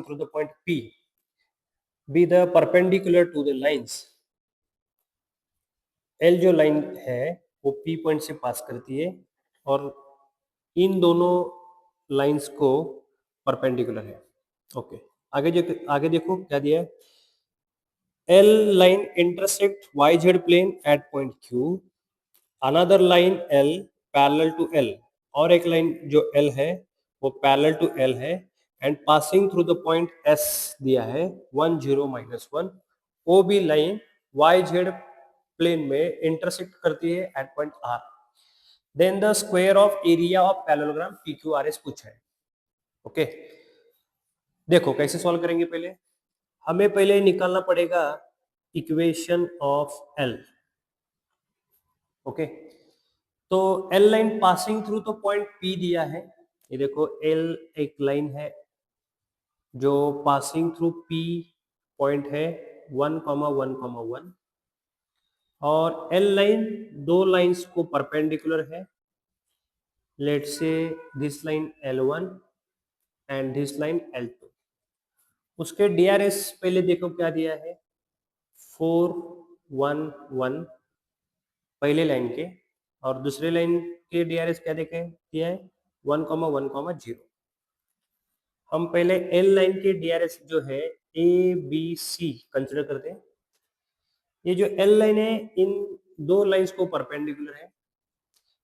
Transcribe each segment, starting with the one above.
through the point P be the perpendicular to the lines. L जो line है वो P point से पास करती है और इन दोनों लाइंस को परपेंडिकुलर है. ओके, आगे देखो क्या दिया है. L line intersect YZ plane at point Q. Another line L parallel to L. और एक लाइन जो L है वो parallel to L है and passing through the point S दिया है 1 0 -1. वो भी लाइन YZ प्लेन में इंटरसेक्ट करती है at point R. Then the square of area of parallelogram PQRS पूछा है. ओके, देखो कैसे सॉल्व करेंगे. हमें पहले निकालना पड़ेगा इक्वेशन ऑफ L. ओके, तो L लाइन पासिंग थ्रू तो पॉइंट P दिया है. ये देखो L एक लाइन है जो पासिंग थ्रू P पॉइंट है 1,1,1 और L लाइन दो लाइंस को परपेंडिकुलर है. Let's say this line L1 and this line L2. उसके DRS पहले देखो क्या दिया है 4 1 1 पहले लाइन के और दूसरे लाइन के DRS क्या दिया है 1,1,0. हम पहले L लाइन के DRS जो है ABC कंसिडर करते हैं. ये जो L लाइन है इन दो लाइंस को परपेंडिकुलर है,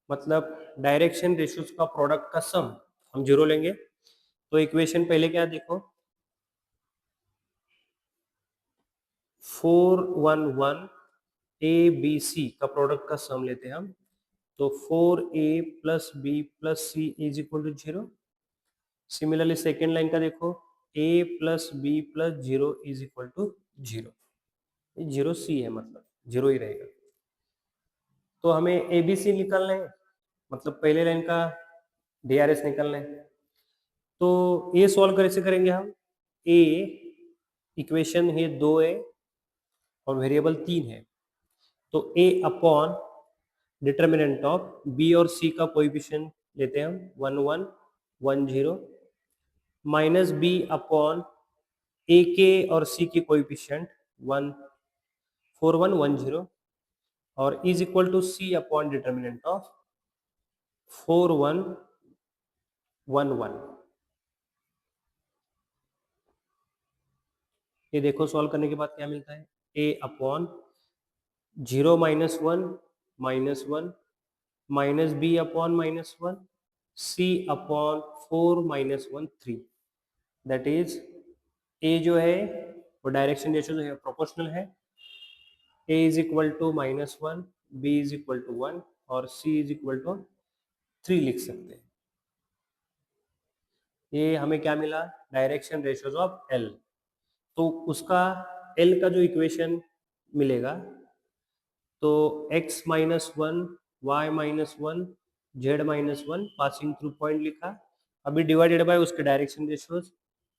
मतलब डायरेक्शन रेशियोज का प्रोडक्ट का सम हम 0 लेंगे. तो इक्वेशन पहले क्या देखो 4 1 1 ABC का प्रोडक्ट का सम लेते हैं हम. तो 4A plus B plus C is equal to 0. Similarly second line का देखो A plus B plus 0 is equal to 0. 0C है, मतलब 0 ही रहेगा. तो हमें ABC निकालना है, मतलब पहले लाइन का DRS निकालना है. तो ये सॉल्व कैसे करेंगे हम. A इक्वेशन है 2A और वेरिएबल 3 है. तो A upon determinant of B और C का कोएफिशिएंट लेते हैं हम 1 1 1 0 माइनस B अपॉन A के और C के कोएफिशिएंट 1 4 1 1 0 और is equal to C upon determinant of 4 1 1 1. ये देखो सॉल्व करने के बाद क्या मिलता है A upon 0 -1 -1 minus B upon -1 C upon 4 -1 3. That is A जो है वो डायरेक्शन रेशियो जो है प्रोपोर्शनल है. A is equal to -1 B is equal to 1 और C इज इक्वल टू 3 लिख सकते हैं. ये हमें क्या मिला डायरेक्शन रेशियोज ऑफ L. तो उसका L का जो इक्वेशन मिलेगा तो x -1 y -1 z -1 passing through point लिखा. अभी डिवाइडेड बाय उसके डायरेक्शन रेशियोज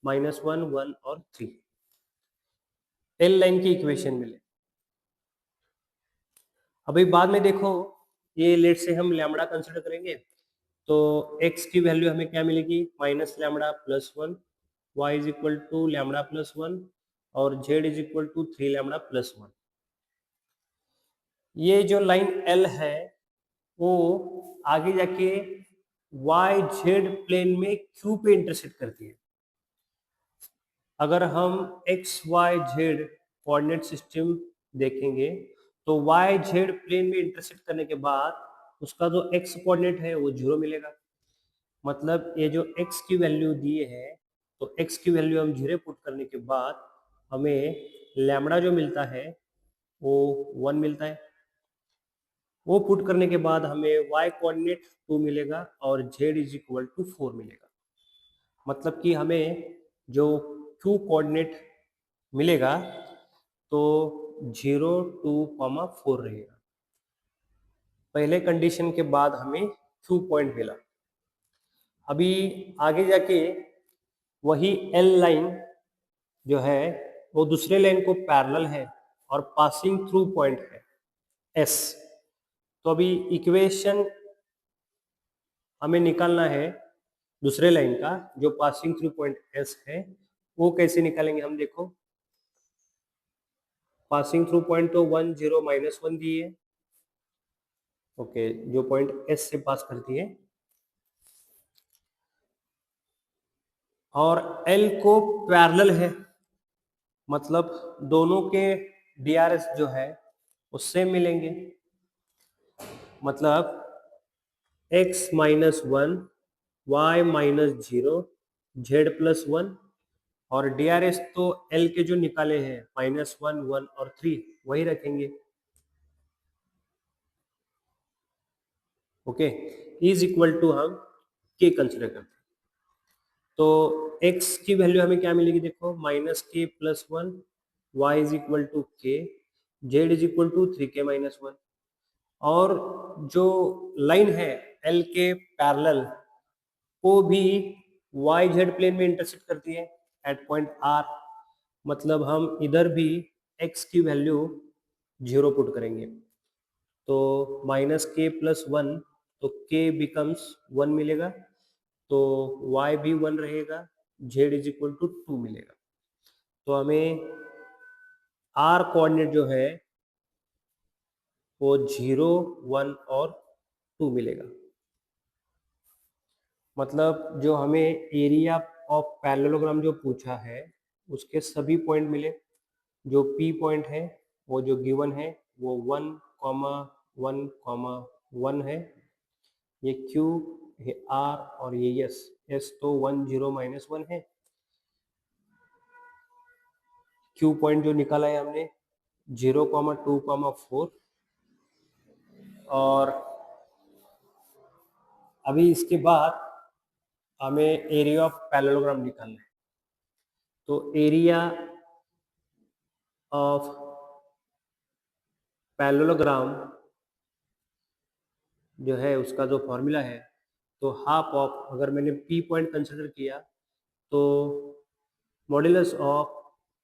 -1 1 और 3. L लाइन की इक्वेशन मिले. अभी बाद में देखो ये लेट से हम लैम्बडा कंसिडर करेंगे तो x की वैल्यू हमें क्या मिलेगी minus lambda plus 1 y is equal to lambda plus 1 और z is equal to 3 lambda plus 1. ये जो लाइन L है वो आगे जाके वाई जेड प्लेन में Q पे इंटरसेक्ट करती है. अगर हम X Y Z coordinate system देखेंगे तो वाई जेड प्लेन में इंटरसेक्ट करने के बाद उसका जो एक्स कोऑर्डिनेट है वो 0 मिलेगा. मतलब ये जो x की वैल्यू दी है तो x की वैल्यू हम 0 पुट करने के बाद हमें लैम्बडा जो मिलता है वो 1 मिलता है. वो पुट करने के बाद हमें y कोऑर्डिनेट 2 मिलेगा और z इज इक्वल टू 4 मिलेगा. मतलब कि हमें जो q कोऑर्डिनेट मिलेगा तो 0 2 4 रहेगा. पहले कंडीशन के बाद हमें q पॉइंट मिला. अभी आगे जाके वही L लाइन जो है वो दूसरे लाइन को पैरेलल है और पासिंग थ्रू पॉइंट है S. तो अभी इक्वेशन हमें निकालना है दूसरे लाइन का जो पासिंग थ्रू पॉइंट S है. वो कैसे निकालेंगे हम, देखो पासिंग थ्रू पॉइंट तो 1 0 -1 दिए, ओके, जो पॉइंट एस से पास करती है, और एल को पैरेलल है, मतलब दोनों के डीआरएस जो है उससे मिलेंगे, मतलब x -1 y -0 z +1, और डीआरएस तो एल के जो निकाले हैं -1 1 और 3 वही रखेंगे, ओके, इज इक्वल टू हम के कंसिडर करते हैं, तो x की वैल्यू हमें क्या मिलेगी, देखो -k+1, y is equal to k, z is equal to 3k-1, और जो लाइन है एल के पैरेलल वो भी वाई जेड प्लेन में इंटरसेक्ट करती है एट पॉइंट आर, मतलब हम इधर भी x की वैल्यू 0 पुट करेंगे, तो -k+1, तो k बिकम्स 1 मिलेगा, तो y भी 1 रहेगा, z इज इक्वल टू 2 मिलेगा, तो हमें r कोऑर्डिनेट जो है वो 0 1 और 2 मिलेगा, मतलब जो हमें एरिया ऑफ पैरेललोग्राम जो पूछा है उसके सभी पॉइंट मिले, जो P पॉइंट है वो जो गिवन है वो 1, 1, 1 है, ये Q, ये R और ये S, S तो 1 0 -1 है, Q पॉइंट जो निकाला है हमने 0, 2, 4, और अभी इसके बाद हमें एरिया ऑफ पैरेललोग्राम निकालना है, तो एरिया ऑफ पैरेललोग्राम जो है उसका जो फॉर्मूला है, तो हाफ ऑफ, अगर मैंने P पॉइंट कंसिडर किया तो modulus of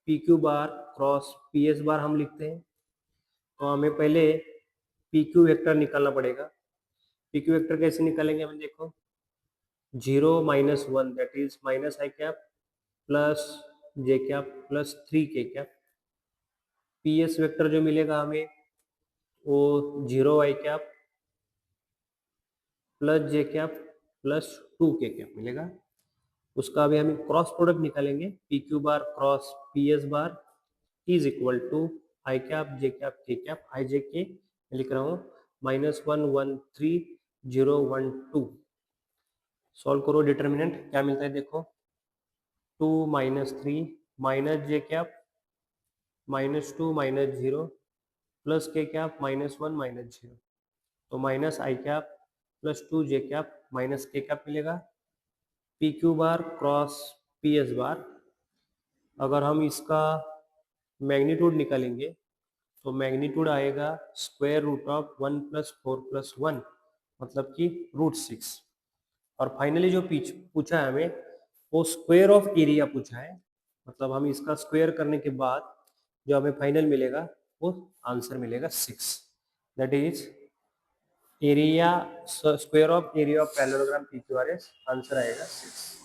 P Q bar cross P S bar हम लिखते हैं, तो हमें पहले पी क्यू वेक्टर निकालना पड़ेगा, पी क्यू वेक्टर कैसे निकालेंगे हमें, देखो 0 -1 that is minus I cap plus j cap plus 3k cap, P S vector जो मिलेगा हमें वो 0 i cap plus j cap plus 2k cap मिलेगा, उसका अभी हम क्रॉस प्रोडक्ट निकालेंगे, P Q bar cross P S bar is equal to i cap j cap k cap, i j k लिख रहा हूँ -1 1 3 0 1 2, सॉल्व करो, डिटर्मिनेंट क्या मिलता है देखो 2 -3 minus J cap -2 -0 plus K cap -1 -0, तो माइनस आई cap plus 2 J cap minus K cap मिलेगा, P Q bar cross P S bar, अगर हम इसका मैग्नीट्यूड निकालेंगे तो मैग्नीट्यूड आएगा स्क्वायर रूट ऑफ 1 + 4 + 1, मतलब कि √6, और फाइनली जो पूछा है हमें वो स्क्वायर ऑफ एरिया पूछा है, मतलब हम इसका स्क्वायर करने के बाद जो हमें फाइनल मिलेगा वो आंसर मिलेगा 6, that is area square of area of parallelogram P Q R S, answer आएगा 6।